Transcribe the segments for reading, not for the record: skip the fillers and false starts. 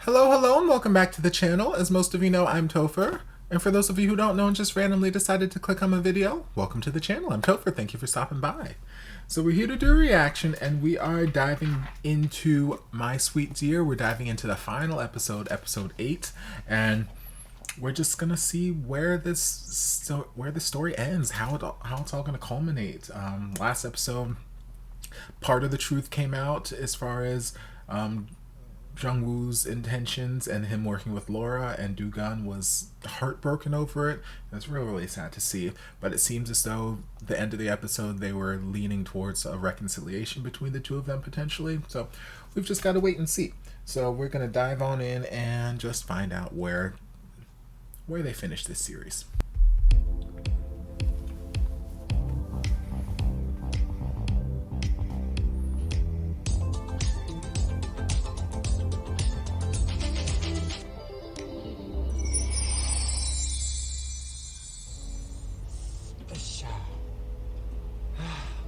Hello, hello, and welcome back to the channel. As most of you know, I'm Topher. And for those of you who don't know and just randomly decided to click on my video, welcome to the channel. I'm Topher. Thank you for stopping by. So we're here to do a reaction, and we are diving into My Sweet Dear. We're diving into the final episode, episode 8, and we're just gonna see where the story ends, how it's all gonna culminate. Last episode, part of the truth came out as far as Jungwoo's intentions and him working with Laura, and Dugan was heartbroken over it. That's really sad to see, but it seems as though the end of the episode they were leaning towards a reconciliation between the two of them potentially. So we've just got to wait and see. So we're gonna dive on in and just find out where they finish this series.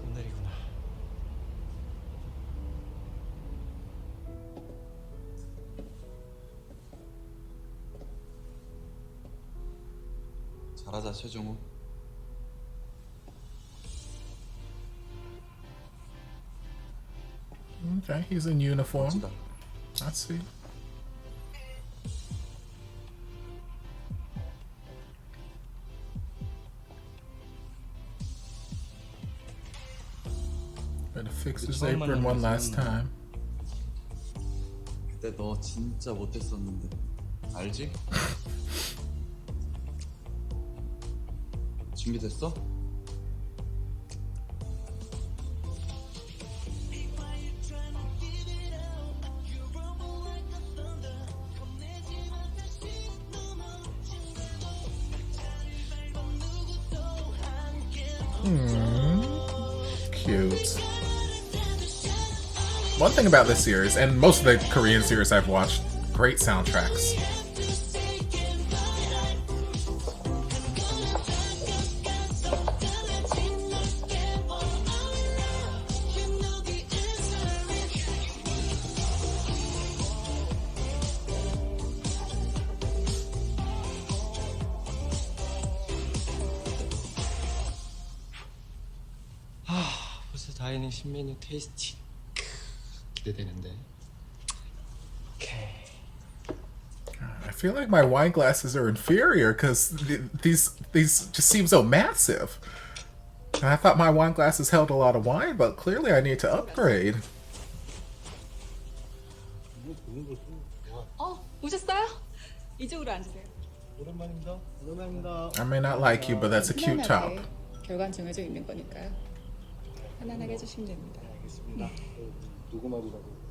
오늘이구나. 잘하자 최종우. Okay, he's in uniform. 멋지다. I see. Better fix his apron one last time. 그때 너 진짜 못했었는데 알지? 준비됐어? Cute. One thing about this series, and most of the Korean series I've watched, great soundtracks. 벌써 다이닝 신메뉴 테이스팅 기대되는데. 오케이. I feel like my wine glasses are inferior because these just seem so massive. And I thought my wine glasses held a lot of wine, but clearly I need to upgrade. 오셨어요? 이쪽으로 앉으세요. 오랜만입니다. 오랜만입니다. I may not like you, but that's a cute top. 결과는 정해져 있는 거니까요. 편안하게 해주시면 됩니다. 알겠습니다. 누구 말이라고?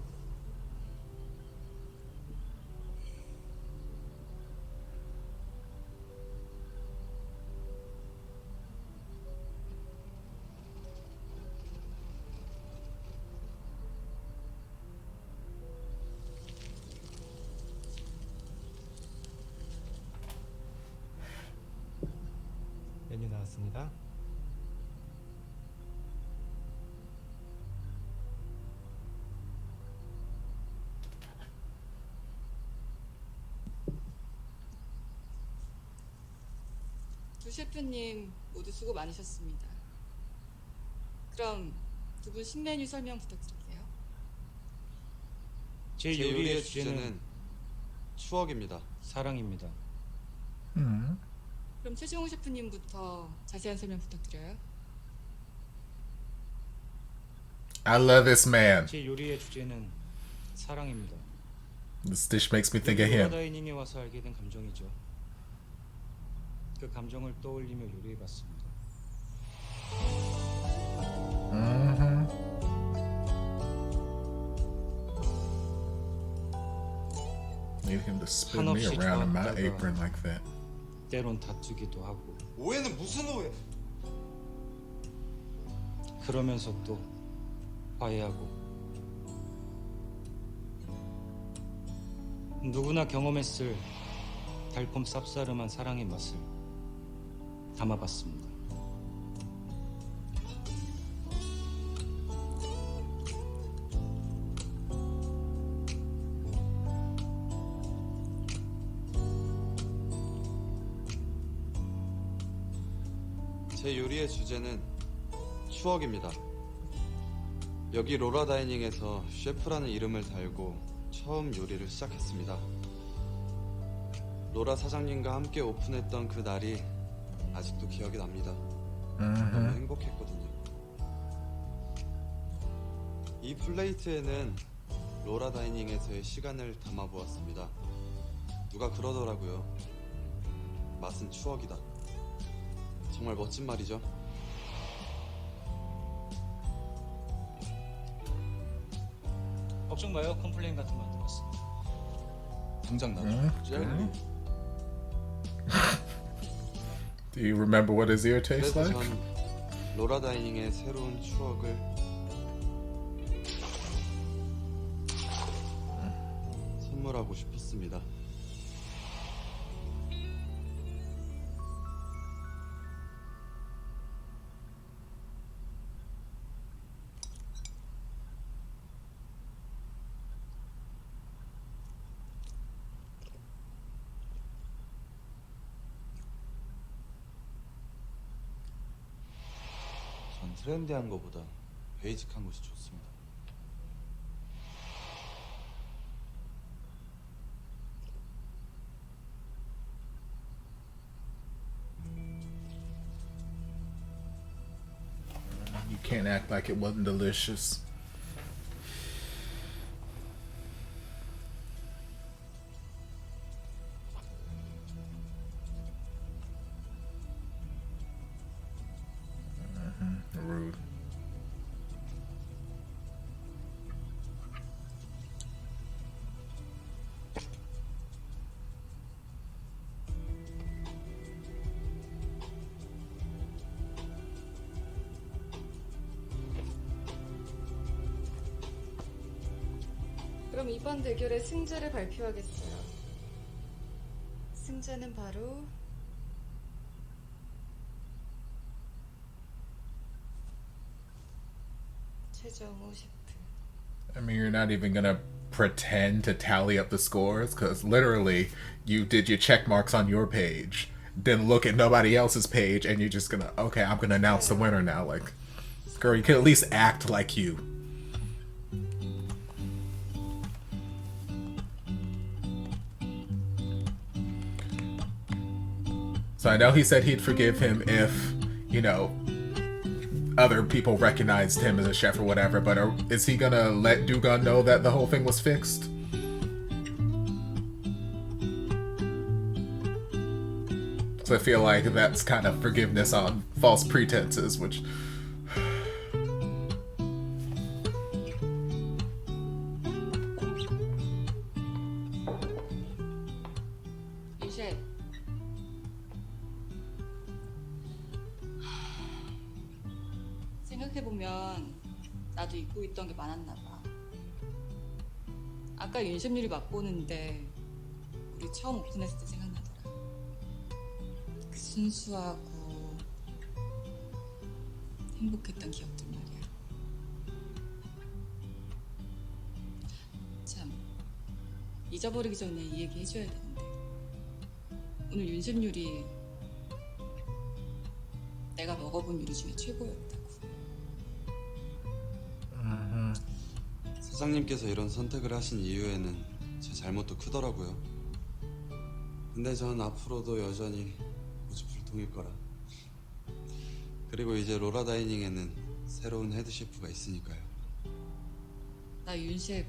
메뉴 나왔습니다. 두 셰프님 모두 수고 많으셨습니다. 그럼 두 분 신메뉴 설명 부탁드릴게요. 제 제 요리의 요리의 주제는 주제는 추억입니다. 사랑입니다. 그럼 최종우 셰프님부터 자세한 설명 부탁드려요. I love this man. 제 요리의 주제는 사랑입니다. This dish makes me think of him. 다이닝에 와서 알게 된 감정이죠. 그 감정을 떠올리며 요리해봤습니다. Need him to spin me around in my apron like that. 때론 다투기도 하고 오해는 무슨 오해? 그러면서 또 화해하고. 누구나 경험했을 달콤 쌉싸름한 사랑의 맛을 담아봤습니다. 제 요리의 주제는 추억입니다. 여기 로라 다이닝에서 셰프라는 이름을 달고 처음 요리를 시작했습니다. 로라 사장님과 함께 오픈했던 그 날이 아직도 기억이 납니다. 너무 행복했거든요. 이 플레이트에는 로라 다이닝에서의 시간을 담아보았습니다. 누가 그러더라고요. 맛은 추억이다. 정말 멋진 말이죠. 걱정 마요. 컴플레인 같은 거 안 들었어. 당장 나와. Do you remember what his ear tastes 그래서 like? 전 로라 다이닝의 새로운 추억을 선물하고 싶었습니다. 전 트렌디한 거보다 베이직한 것이 좋습니다. You can't act like it wasn't delicious. Rude. 그럼 이번 대결의 승자를 발표하겠어요. 승자는 바로 최정우 셰프. I mean, you're not even gonna pretend to tally up the scores, because literally, you did your check marks on your page, then look at nobody else's page, and you're just gonna, okay, I'm gonna announce the winner now. Like, girl, you can at least act like you. So I know he said he'd forgive him if, you know, other people recognized him as a chef or whatever, but is he gonna let Dugan know that the whole thing was fixed? So I feel like that's kind of forgiveness on false pretenses, which... 윤셰. 생각해보면 나도 잊고 있던 게 많았나 봐. 아까 윤셰님이 맛보는데 우리 처음 오픈했을 때 생각나더라. 그 순수하고 행복했던 기억들 말이야. 참, 잊어버리기 전에 이 얘기 해줘야 되는데 오늘 윤셰 요리 내가 먹어본 요리 중에 최고였다고. 사장님께서 이런 선택을 하신 이유에는 제 잘못도 크더라고요. 근데 전 앞으로도 여전히 고집불통일 거라. 그리고 이제 로라 다이닝에는 새로운 헤드 셰프가 있으니까요. 나 윤셰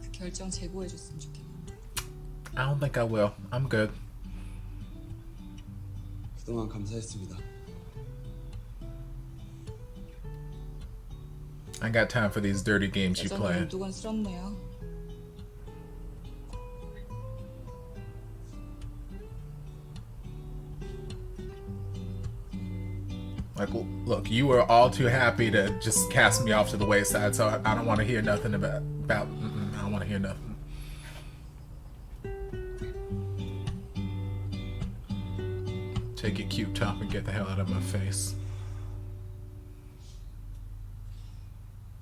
그 결정 재고해줬으면 좋겠는데. I don't think I will. I'm good. 그동안 감사했습니다. I ain't got time for these dirty games you play. 여전히 운동원스럽네요. Like, look, you were all too happy to just cast me off to the wayside, so I don't want to hear nothing about I don't want to hear nothing. Take your cute top and get the hell out of my face.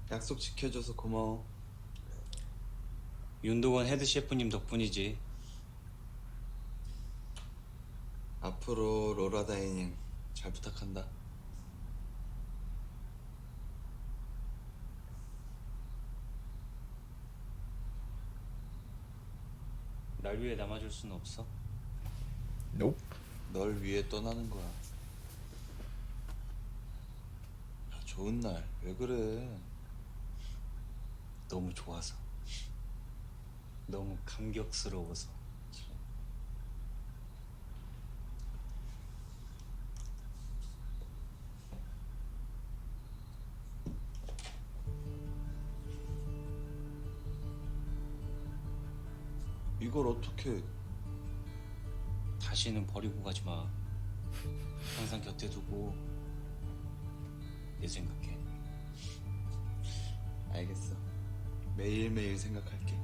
약속 지켜줘서 고마워. 윤도건 헤드 셰프님 덕분이지. 앞으로 로라 다이닝 잘 부탁한다. 날 위해 남아줄 수는 없어? Nope. 널 위해 떠나는 거야. 야, 좋은 날 왜 그래? 너무 좋아서. 너무 감격스러워서. 이걸 어떻게? 다시는 버리고 가지 마. 항상 곁에 두고 내 생각해. 알겠어. 매일매일 생각할게.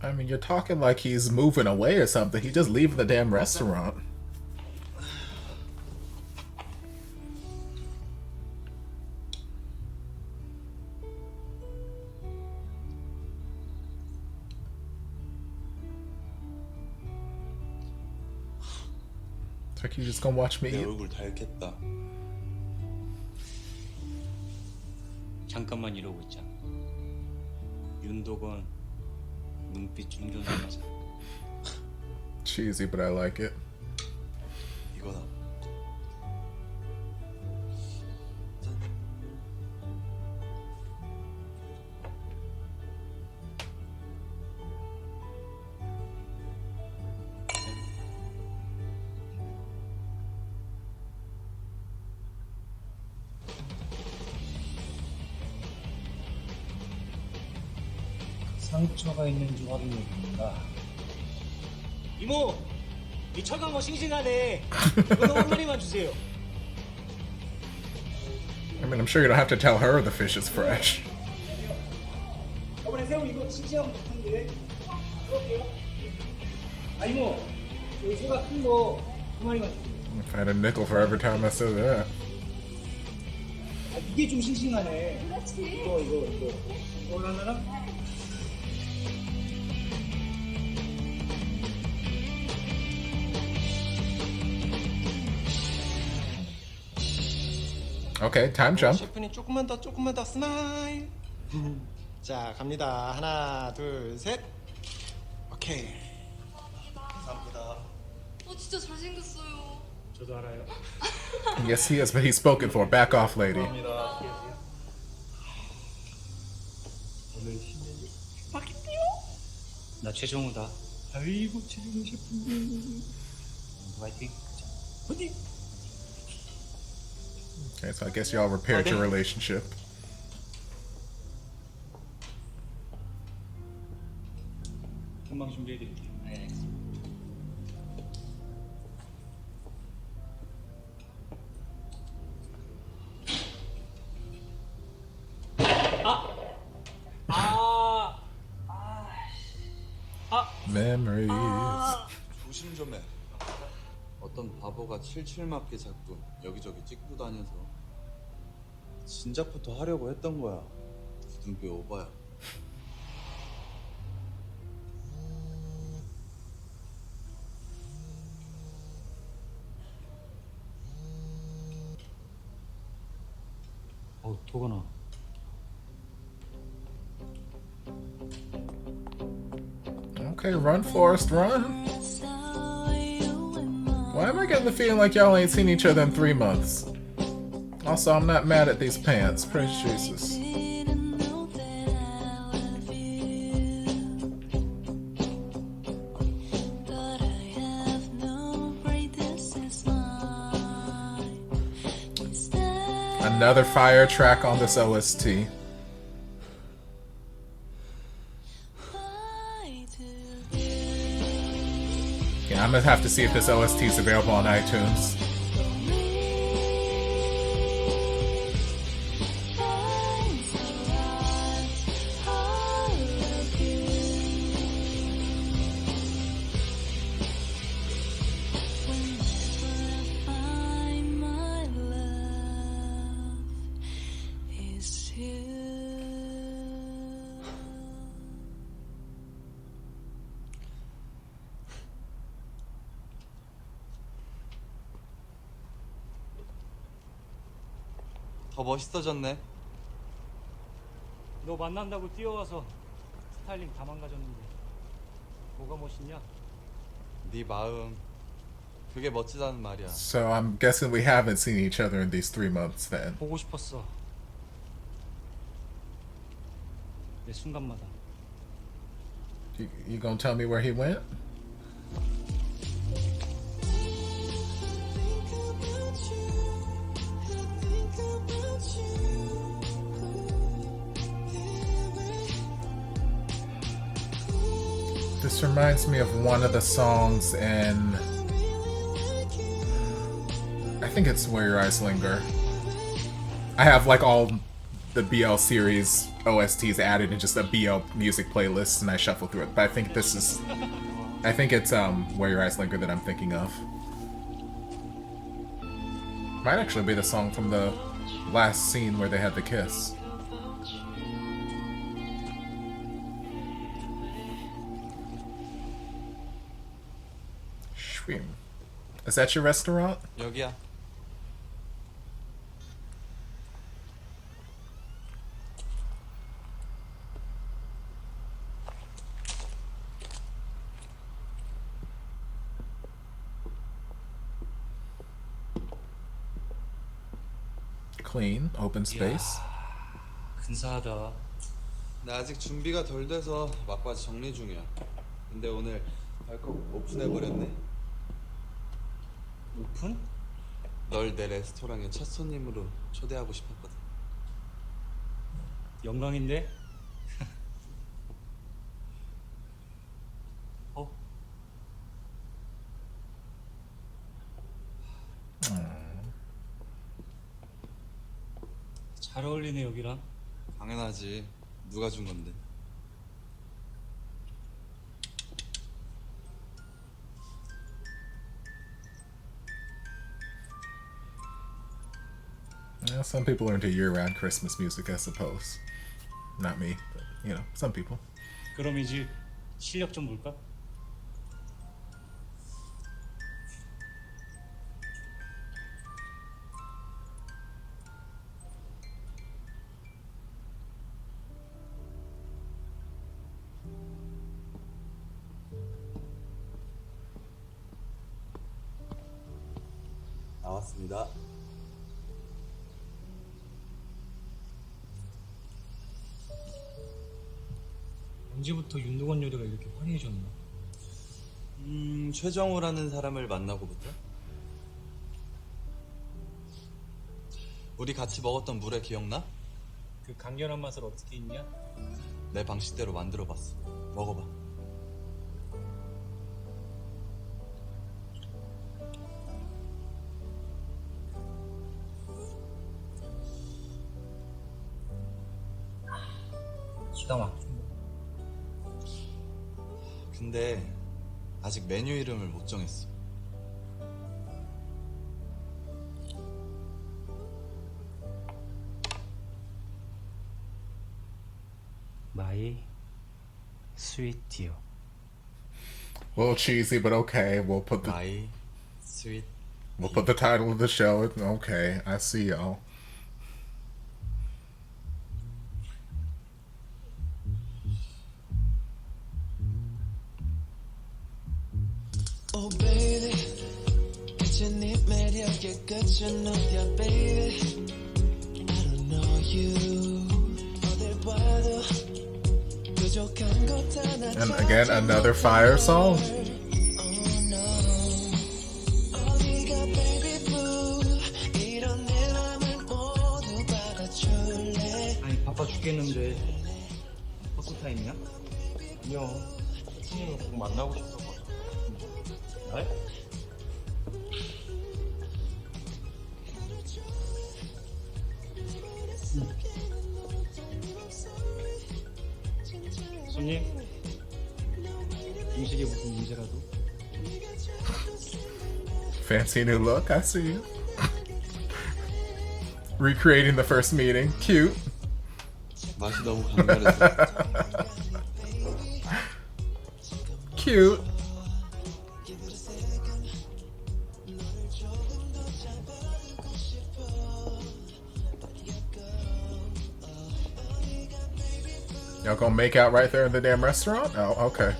I mean, you're talking like he's moving away or something. He just leaving the damn restaurant. It's like you just gonna watch me 내 eat? 얼굴 닳겠다. 잠깐만 이러고 있잖아. 윤도건 눈빛 충전하면서. Cheesy, but I like it. 이거다. 상처가 있는지 확인해 봅니다. 이모, 이 철강어 싱싱하네. 이거 한 마리만 주세요. I mean, I'm sure you don't have to tell her the fish is fresh. 이번에 새우 이거 싱싱한 거 같은데. 그럴게요. 아 이모, 여기 소가 큰 거 한 마리만 주세요. If I had a nickel for every time I said that. 아 이게 좀 싱싱하네. 그렇지. 이거 하나랑. Okay, time jump. 셰프님 조금만 더 스마일. 자 갑니다. 하나 둘 셋. 오케이. 감사합니다. 진짜 잘생겼어요. 저도 알아요. Yes, he is, but he's spoken for. Back off, lady. 오늘 힘내니 맛있대요. 나 최정우다. 아이고 최정우 셰프님. 화이팅. 화이팅. Okay, so I guess y'all repaired your relationship. 금방 준비해드릴게요. 네, 알겠습니다. Memories. 조심 좀 해. 어떤 바보가 칠칠 맞게 자꾸 여기저기 찍고 다녀서 진작부터 하려고 했던 거야. 굳은 게 오바야. 도건아. Okay, run, Forrest, run. Why am I getting the feeling like y'all ain't seen each other in 3 months? Also, I'm not mad at these pants. Praise Jesus. Another fire track on this OST. Yeah, I'm gonna have to see if this OST is available on iTunes. 더 멋있어졌네. 너 만난다고 뛰어와서 스타일링 다 망가졌는데 뭐가 멋있냐? 네 마음, 그게 멋지다는 말이야. So I'm guessing we haven't seen each other in these 3 months then. 보고 싶었어. 내 순간마다. You gonna tell me where he went? This reminds me of one of the songs in, I think it's Where Your Eyes Linger. I have like all the BL series OSTs added in just a BL music playlist, and I shuffle through it. But I think it's Where Your Eyes Linger that I'm thinking of. Might actually be the song from the last scene where they had the kiss. Shrimp. Is that your restaurant? 여기야. Clean, open space. 근사하다. 나 아직 준비가 덜 돼서 막바지 정리 중이야. 근데 오늘 발칵 오픈해버렸네. 오픈? 널 내 레스토랑의 첫 손님으로 초대하고 싶었거든. 영광인데? 어? 잘 어울리네 여기랑. 당연하지. 누가 준 건데? Well, some people are into year-round Christmas music, I suppose. Not me, but, you know, some people. 그럼 이제 실력 좀 볼까? 나왔습니다. 언제부터 윤두건 요리가 이렇게 화려해졌나? 최정우라는 사람을 만나고부터? 우리 같이 먹었던 물회 기억나? 그 강렬한 맛을 어떻게 했냐? 내 방식대로 만들어봤어. 먹어봐. 기가 막힌다. 근데 아직 메뉴 이름을 못 정했어. My sweet dear. A little cheesy, but okay. We'll put My sweet. the title of the show. Okay, I see y'all. Oh baby, 이제 네 매력에 끝은 없야 baby. I don't know you. 어딜 봐도 부족한 것 하나. And again, another fire song. Oh no. 어디가 baby blue. 이런 내 맘을 모두 받아줄래. 아니 바빠 죽겠는데 버스 타임이야? 아니요. 손님을 꼭 만나고 싶어서. 날? 손님? 음식에 무슨 문제라도? Fancy new look. I see you. Recreating the first meeting. Cute. 맛이 너무 강렬해서. Cute. Y'all gonna make out right there in the damn restaurant? Oh, okay.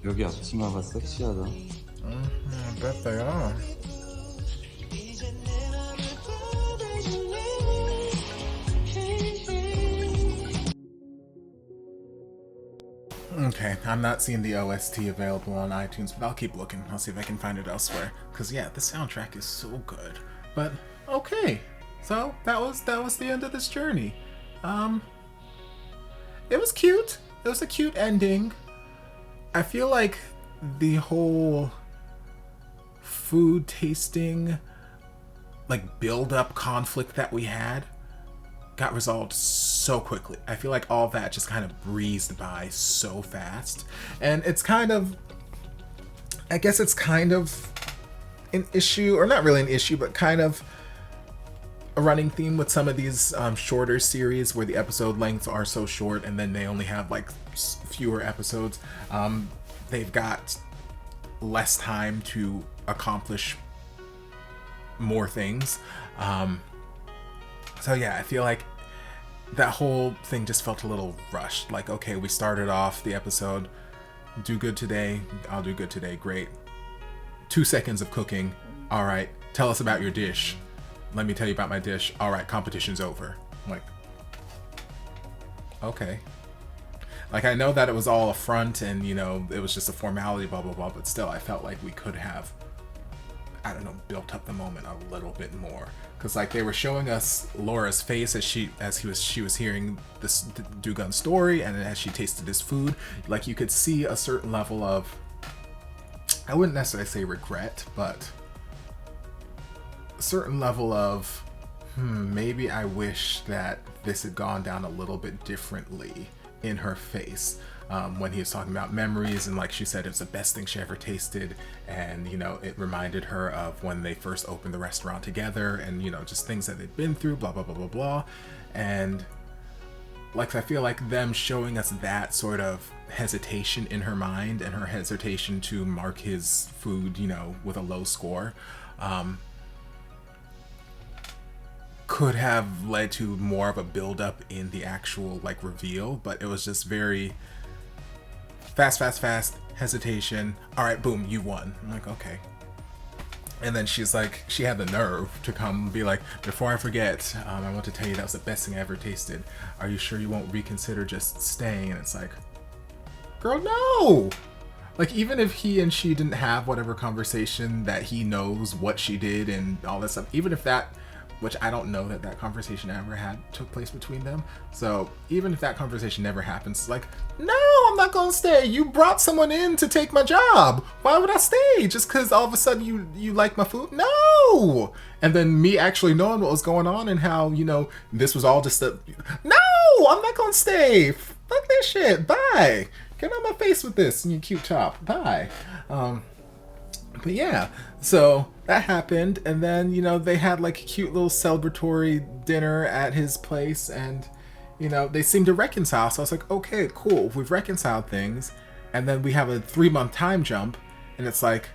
여기 앞치마가 섹시하다. I bet they are. Okay, I'm not seeing the OST available on iTunes, but I'll keep looking. I'll see if I can find it elsewhere. Cause yeah, the soundtrack is so good. But okay, so that was the end of this journey. It was cute. It was a cute ending. I feel like the whole food tasting, like build-up conflict that we had got resolved so quickly. I feel like all that just kind of breezed by so fast. And it's kind of, I guess it's kind of an issue, or not really an issue, but kind of a running theme with some of these shorter series where the episode lengths are so short and then they only have like fewer episodes. They've got less time to accomplish more things. So yeah, I feel like that whole thing just felt a little rushed. Like, okay, we started off the episode, do good today, I'll do good today, great. 2 seconds of cooking, all right, tell us about your dish. Let me tell you about my dish. All right, competition's over. I'm like, okay. Like, I know that it was all a front and, you know, it was just a formality, blah, blah, blah, but still, I felt like we could have, I don't know, built up the moment a little bit more. Because, like, they were showing us Laura's face as she was hearing this Dugan story, and as she tasted his food, like, you could see a certain level of, I wouldn't necessarily say regret, but a certain level of, maybe I wish that this had gone down a little bit differently in her face. When he was talking about memories, and like she said, it was the best thing she ever tasted, and you know, it reminded her of when they first opened the restaurant together, and you know, just things that they'd been through, blah blah blah blah blah. And like, I feel like them showing us that sort of hesitation in her mind, and her hesitation to mark his food, you know, with a low score, could have led to more of a build-up in the actual like reveal, but it was just very fast, hesitation. All right, boom, you won. I'm like, okay. And then she's like, she had the nerve to come and be like, before I forget, I want to tell you that was the best thing I ever tasted. Are you sure you won't reconsider just staying? And it's like, girl, no! Like, even if he and she didn't have whatever conversation that he knows what she did and all that stuff, even if that, which I don't know that conversation ever took place between them. So even if that conversation never happens, it's like, no, I'm not gonna stay. You brought someone in to take my job. Why would I stay? Just because all of a sudden you like my food? No! And then me actually knowing what was going on and how, you know, this was all just no, I'm not gonna stay. Fuck this shit. Bye. Get on my face with this and your cute top. Bye. But yeah, so that happened, and then, you know, they had like a cute little celebratory dinner at his place, and, you know, they seemed to reconcile. So I was like, okay, cool, we've reconciled things, and then we have a 3-month time jump, and it's like,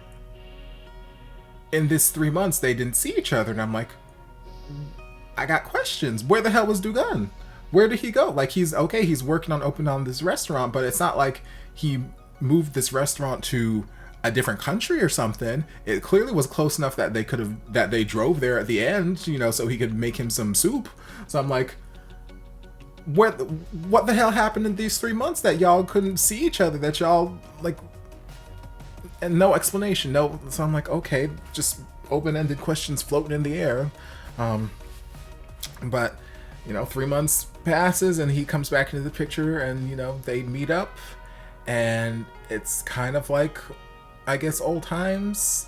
in this 3 months they didn't see each other, and I'm like, I got questions. Where the hell was Dugan? Where did he go? Like, he's working on opening on this restaurant, but it's not like he moved this restaurant to a different country or something. It clearly was close enough that they drove there at the end, you know, so he could make him some soup. So I'm like, what the hell happened in these 3 months that y'all couldn't see each other, that y'all, like, and no explanation, no. So I'm like, okay, just open-ended questions floating in the air. But, you know, 3 months passes and he comes back into the picture, and, you know, they meet up, and it's kind of like, I guess, old times,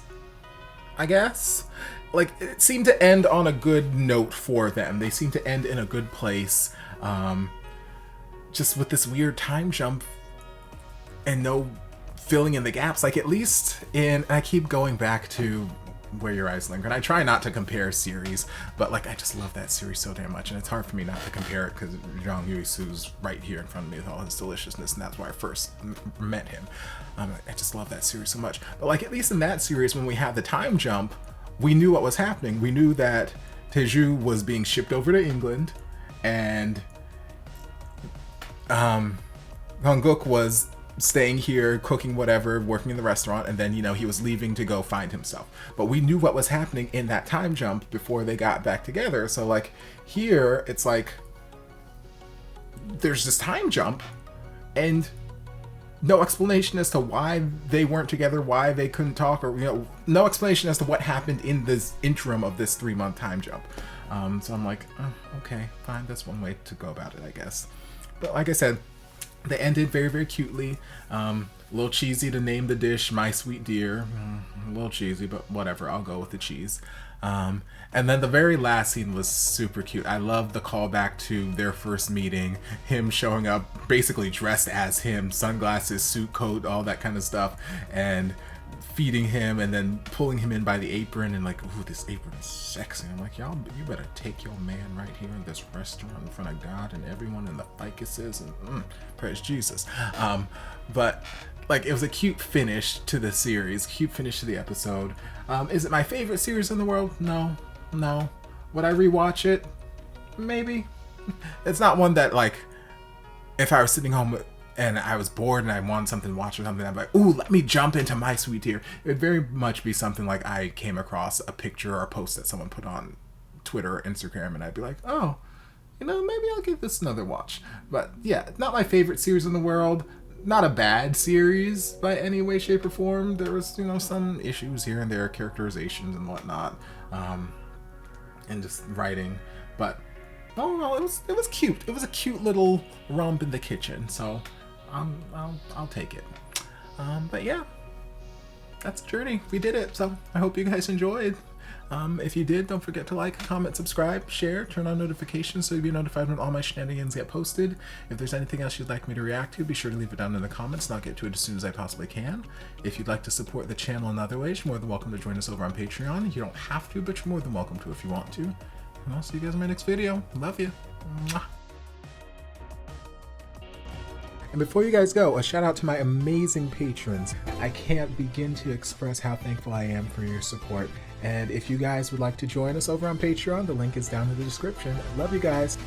I guess. Like, it seemed to end on a good note for them. They seemed to end in a good place, just with this weird time jump and no filling in the gaps. Like, at least I keep going back to Where Your Eyes Linger, and I try not to compare series, but like, I just love that series so damn much, and it's hard for me not to compare it because Zhang Yuisu's right here in front of me with all his deliciousness, and that's why I first met him. I just love that series so much. But like, at least in that series, when we had the time jump, we knew what was happening. We knew that Teju was being shipped over to England, and Honguk was staying here, cooking whatever, working in the restaurant, and then, you know, he was leaving to go find himself. But we knew what was happening in that time jump before they got back together. So, like, here, it's like, there's this time jump, and no explanation as to why they weren't together, why they couldn't talk, or, you know, no explanation as to what happened in this interim of this 3-month time jump. So I'm like, oh, okay, fine, that's one way to go about it, I guess. But like I said, they ended very, very cutely. A little cheesy to name the dish My Sweet Dear. A little cheesy, but whatever, I'll go with the cheese. And then the very last scene was super cute. I love the callback to their first meeting, him showing up basically dressed as him, sunglasses, suit, coat, all that kind of stuff, and feeding him and then pulling him in by the apron and like, ooh, this apron is sexy. I'm like, y'all, you better take your man right here in this restaurant in front of God and everyone in the ficuses and praise Jesus. But like, it was a cute finish to the series, cute finish to the episode. Is it my favorite series in the world? No. Would I rewatch it? Maybe. It's not one that, like, if I was sitting home and I was bored and I wanted something to watch or something, I'd be like, ooh, let me jump into My Sweet Dear. It would very much be something like I came across a picture or a post that someone put on Twitter or Instagram, and I'd be like, oh, you know, maybe I'll give this another watch. But yeah, not my favorite series in the world. Not a bad series by any way, shape, or form. There was, you know, some issues here and there, characterizations and whatnot, and just writing. But oh no, it was cute. It was a cute little romp in the kitchen. So I'll take it. But yeah, that's the journey. We did it. So I hope you guys enjoyed. If you did, don't forget to like, comment, subscribe, share, turn on notifications so you'll be notified when all my shenanigans get posted. If there's anything else you'd like me to react to, be sure to leave it down in the comments and I'll get to it as soon as I possibly can. If you'd like to support the channel in other ways, you're more than welcome to join us over on Patreon. You don't have to, but you're more than welcome to if you want to. And I'll see you guys in my next video. Love you. Mwah. And before you guys go, a shout out to my amazing patrons. I can't begin to express how thankful I am for your support. And if you guys would like to join us over on Patreon, the link is down in the description. Love you guys.